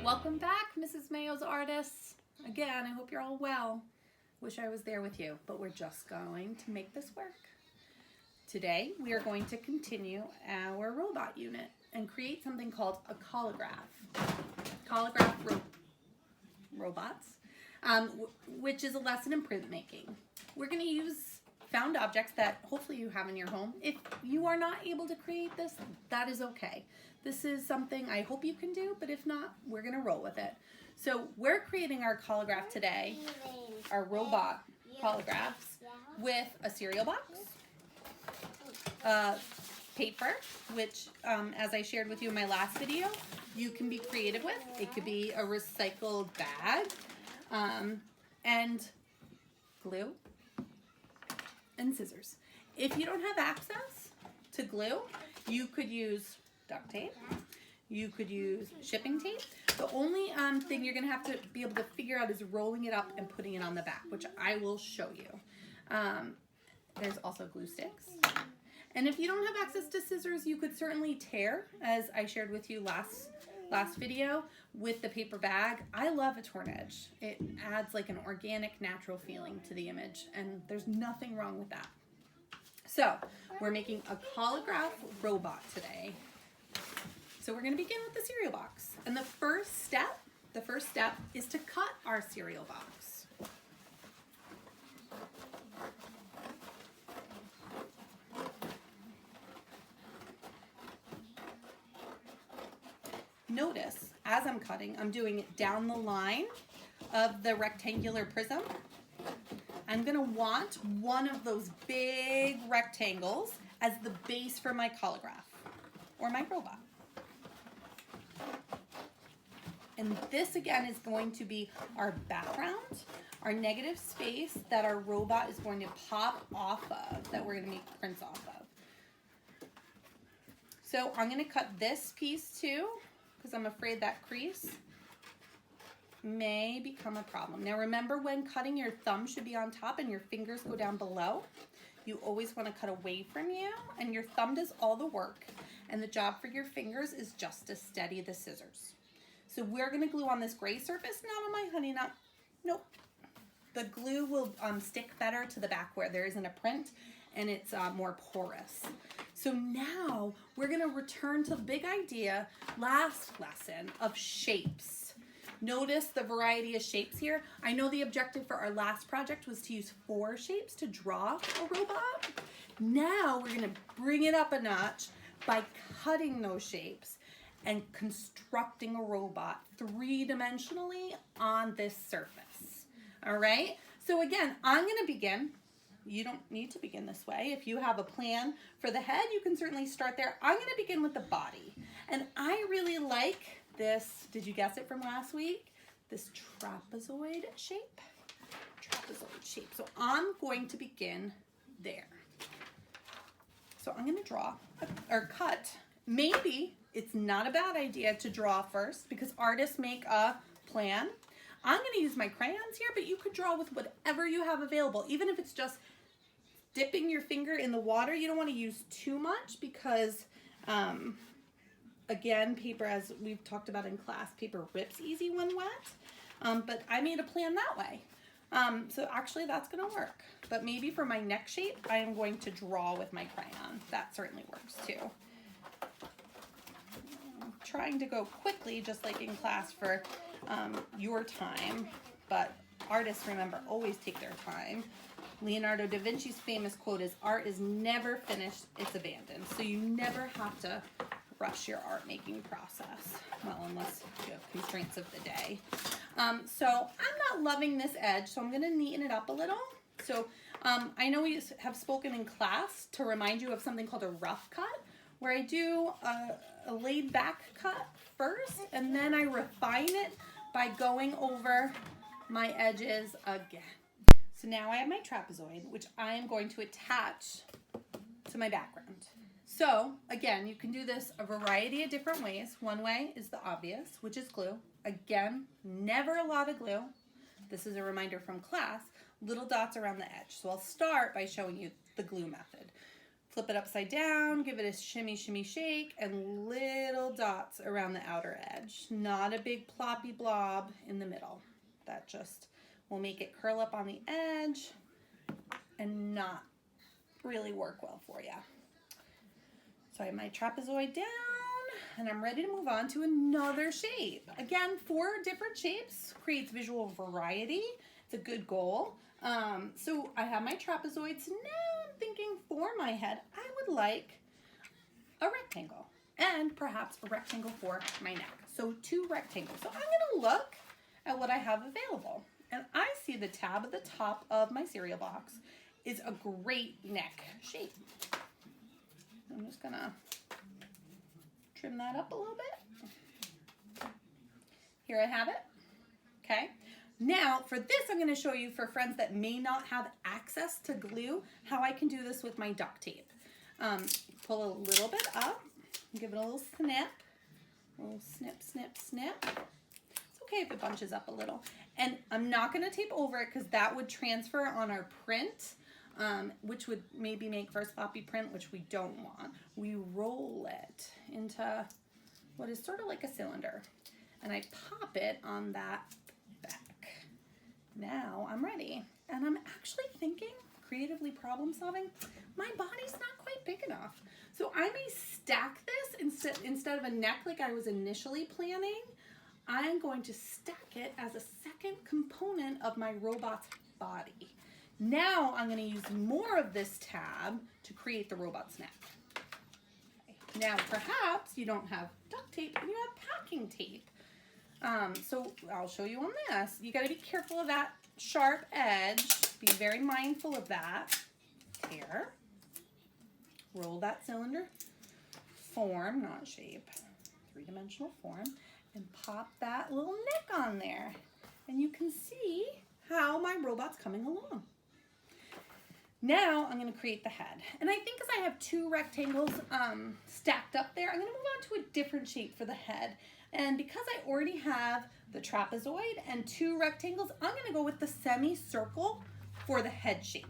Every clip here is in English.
Welcome back, Mrs. Mayo's artists. Again, I hope you're all well. Wish I was there with you, but we're just going to make this work. Today, we are going to continue our robot unit and create something called a collograph. Collograph robots, which is a lesson in printmaking. We're going to use found objects that hopefully you have in your home. If you are not able to create this, that is okay. This is something I hope you can do, but if not, we're gonna roll with it. So we're creating our collograph today, our robot collographs, with a cereal box, paper, which as I shared with you in my last video, you can be creative with. It could be a recycled bag, and glue, and scissors. If you don't have access to glue, you could use duct tape. You could use shipping tape. The only thing you're gonna have to be able to figure out is rolling it up and putting it on the back, which I will show you. There's also glue sticks. And if you don't have access to scissors, you could certainly tear, as I shared with you last video, with the paper bag. I love a torn edge. It adds like an organic, natural feeling to the image, and there's nothing wrong with that. So we're making a collograph robot today. So we're going to begin with the cereal box. And the first step is to cut our cereal box. Notice, as I'm cutting, I'm doing it down the line of the rectangular prism. I'm going to want one of those big rectangles as the base for my collograph or my robot. And this again is going to be our background, our negative space that our robot is going to pop off of, that we're going to make prints off of. So I'm going to cut this piece too, because I'm afraid that crease may become a problem. Now remember, when cutting, your thumb should be on top and your fingers go down below. You always want to cut away from you, and your thumb does all the work, and the job for your fingers is just to steady the scissors. So we're going to glue on this gray surface, not on my honey nut. Nope. The glue will stick better to the back where there isn't a print, and it's more porous. So now we're going to return to the big idea, last lesson, of shapes. Notice the variety of shapes here. I know the objective for our last project was to use 4 shapes to draw a robot. Now we're going to bring it up a notch by cutting those shapes and constructing a robot 3-dimensionally on this surface. All right? So again, I'm going to begin. You don't need to begin this way. If you have a plan for the head, you can certainly start there. I'm going to begin with the body. And I really like this, did you guess it from last week? This trapezoid shape. Trapezoid shape. So I'm going to begin there. So I'm going to draw or cut. Maybe it's not a bad idea to draw first, because artists make a plan. I'm going to use my crayons here, but you could draw with whatever you have available. Even if it's just dipping your finger in the water, you don't want to use too much because, again, paper, as we've talked about in class, paper rips easy when wet. But I made a plan that way. So actually that's going to work. But maybe for my neck shape, I am going to draw with my crayon. That certainly works too. I'm trying to go quickly, just like in class, for your time, but artists, remember, always take their time. Leonardo da Vinci's famous quote is, "Art is never finished, it's abandoned." So you never have to rush your art making process. Well, unless you have constraints of the day. So I'm not loving this edge, so I'm going to neaten it up a little. So I know we have spoken in class to remind you of something called a rough cut, where I do a laid back cut first, and then I refine it by going over my edges again. So now I have my trapezoid, which I am going to attach to my background. So again, you can do this a variety of different ways. One way is the obvious, which is glue. Again, never a lot of glue. This is a reminder from class, little dots around the edge. So I'll start by showing you the glue method. Flip it upside down, give it a shimmy, shimmy, shake, and little dots around the outer edge. Not a big ploppy blob in the middle. That just will make it curl up on the edge and not really work well for you. So I have my trapezoid down, and I'm ready to move on to another shape. Again, 4 different shapes creates visual variety. It's a good goal. So I have my trapezoids. Now I'm thinking for my head, I would like a rectangle and perhaps a rectangle for my neck. So 2 rectangles. So I'm gonna look at what I have available. And I see the tab at the top of my cereal box is a great neck shape. I'm just gonna trim that up a little bit. Here I have it, okay? Now for this, I'm gonna show you for friends that may not have access to glue, how I can do this with my duct tape. Pull a little bit up, give it a little snip, snip, snip. It's okay if it bunches up a little. And I'm not gonna tape over it because that would transfer on our print, which would maybe make for a sloppy print, which we don't want. We roll it into what is sort of like a cylinder, and I pop it on that back. Now I'm ready, and I'm actually thinking, creatively problem solving, my body's not quite big enough. So I may stack this instead of a neck like I was initially planning. I'm going to stack it as a second component of my robot's body. Now I'm going to use more of this tab to create the robot's neck. Okay. Now perhaps you don't have duct tape and you have packing tape. So I'll show you on this. You got to be careful of that sharp edge. Be very mindful of that. Here, roll that cylinder form, not shape, 3-dimensional form, and pop that little neck on there. And you can see how my robot's coming along. Now I'm going to create the head. And I think as I have 2 rectangles stacked up there, I'm going to move on to a different shape for the head. And because I already have the trapezoid and 2 rectangles, I'm going to go with the semicircle for the head shape.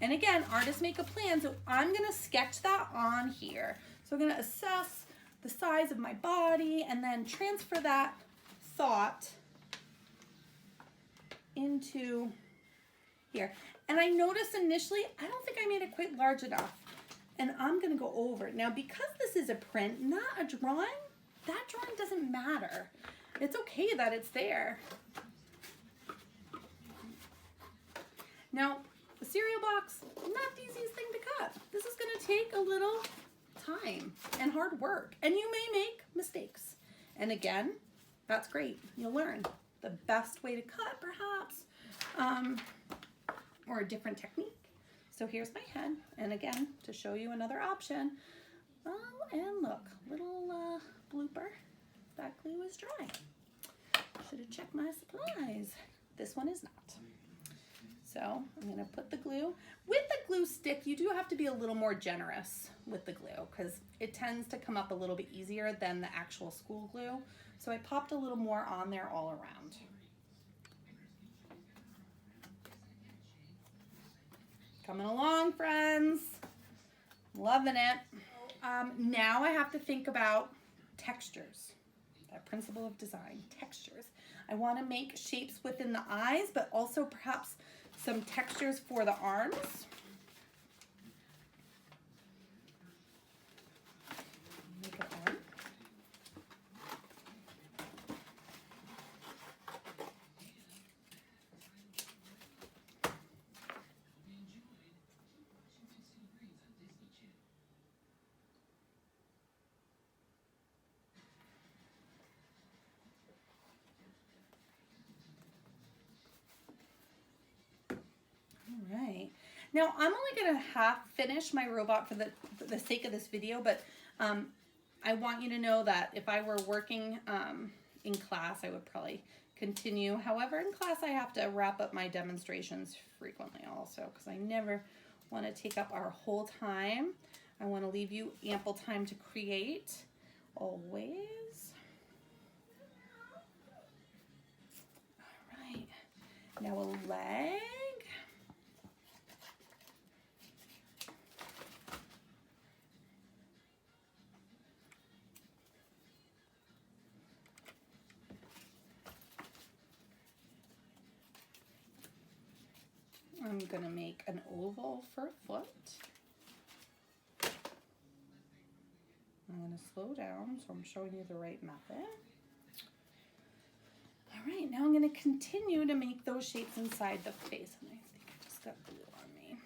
And again, artists make a plan, so I'm going to sketch that on here. So I'm going to assess the size of my body and then transfer that thought into here. And I noticed initially, I don't think I made it quite large enough. And I'm going to go over it. Now, because this is a print, not a drawing, that drawing doesn't matter. It's okay that it's there. Now, the cereal box, not the easiest thing to cut. This is going to take a little time and hard work. And you may make mistakes. And again, that's great. You'll learn the best way to cut, perhaps, or a different technique. So here's my head. And again, to show you another option. Oh, and look, little blooper. That glue is dry. Should have checked my supplies. This one is not. So I'm going to put the glue. With the glue stick, you do have to be a little more generous with the glue because it tends to come up a little bit easier than the actual school glue. So I popped a little more on there all around. Coming along, friends. Loving it. Now I have to think about textures. That principle of design, textures. I want to make shapes within the eyes, but also perhaps some textures for the arms. Make an arm. Right. Now I'm only going to half finish my robot for the sake of this video, but I want you to know that if I were working in class, I would probably continue. However, in class, I have to wrap up my demonstrations frequently also because I never want to take up our whole time. I want to leave you ample time to create always. All right. Now a leg. gonna make an oval for a foot. I'm gonna slow down so I'm showing you the right method. All right, now I'm gonna continue to make those shapes inside the face. And I think I just got glue on me.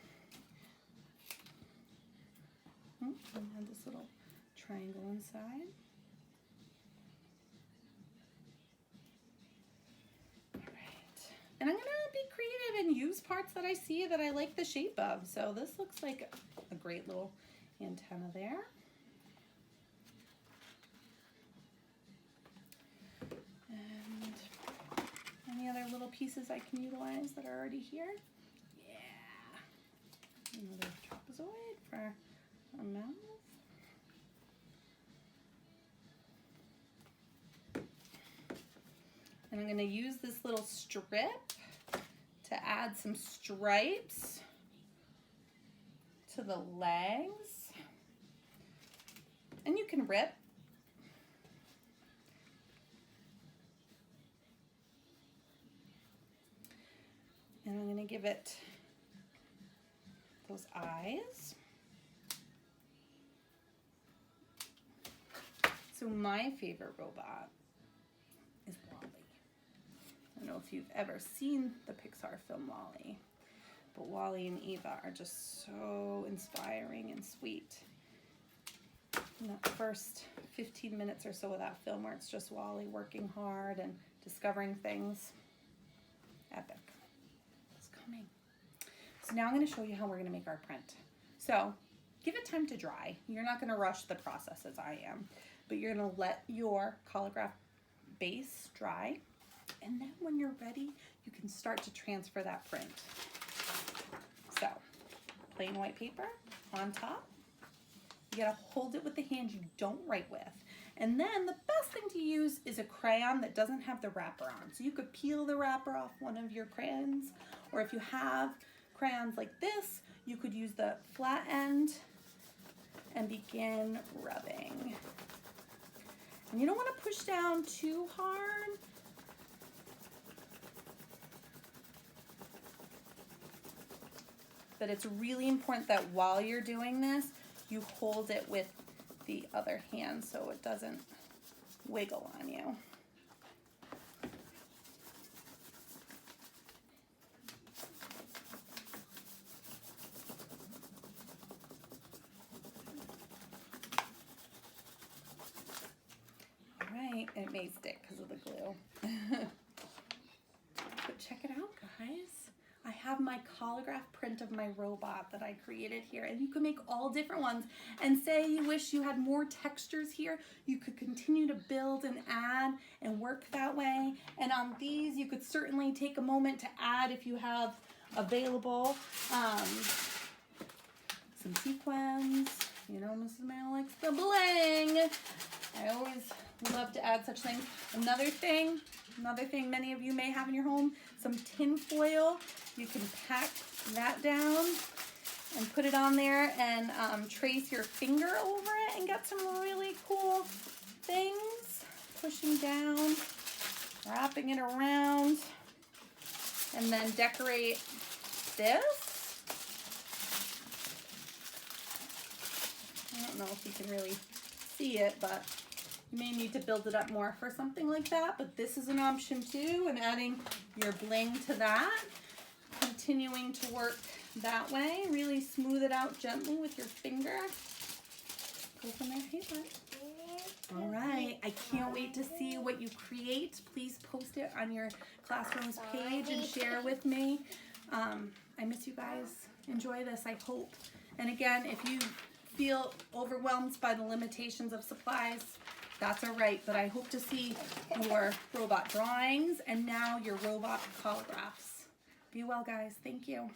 And add this little triangle inside. All right, and I'm gonna be creative and use parts that I see that I like the shape of. So this looks like a great little antenna there. And any other little pieces I can utilize that are already here? Yeah. Another trapezoid for a mouth. And I'm going to use this little strip to add some stripes to the legs. And you can rip. And I'm going to give it those eyes. So my favorite robot is WALL-E. I don't know if you've ever seen the Pixar film WALL-E, but WALL-E and Eva are just so inspiring and sweet. In that first 15 minutes or so of that film where it's just WALL-E working hard and discovering things, epic. It's coming. So now I'm going to show you how we're going to make our print. So give it time to dry. You're not going to rush the process as I am, but you're going to let your collagraph base dry. And then when you're ready, you can start to transfer that print. So, plain white paper on top. You gotta hold it with the hand you don't write with. And then the best thing to use is a crayon that doesn't have the wrapper on. So you could peel the wrapper off one of your crayons, or if you have crayons like this, you could use the flat end and begin rubbing. And you don't want to push down too hard. But it's really important that while you're doing this, you hold it with the other hand so it doesn't wiggle on you. All right, it may stick because of the glue. But check it out, guys. I have my collagraph print of my robot that I created here, and you can make all different ones. And say you wish you had more textures here, you could continue to build and add and work that way. And on these, you could certainly take a moment to add, if you have available, some sequins. You know, Mrs. Mail likes the bling. I always love to add such things. Another thing many of you may have in your home, some tin foil. You can pack that down and put it on there and trace your finger over it and get some really cool things. Pushing down, wrapping it around, and then decorate this. I don't know if you can really see it, but you may need to build it up more for something like that, but this is an option too, and adding your bling to that. Continuing to work that way. Really smooth it out gently with your finger. Go from there, hey bud. All right, I can't wait to see what you create. Please post it on your classroom's page and share with me. I miss you guys. Enjoy this, I hope. And again, if you feel overwhelmed by the limitations of supplies, that's all right, but I hope to see your robot drawings and now your robot collagraphs. Be well, guys. Thank you.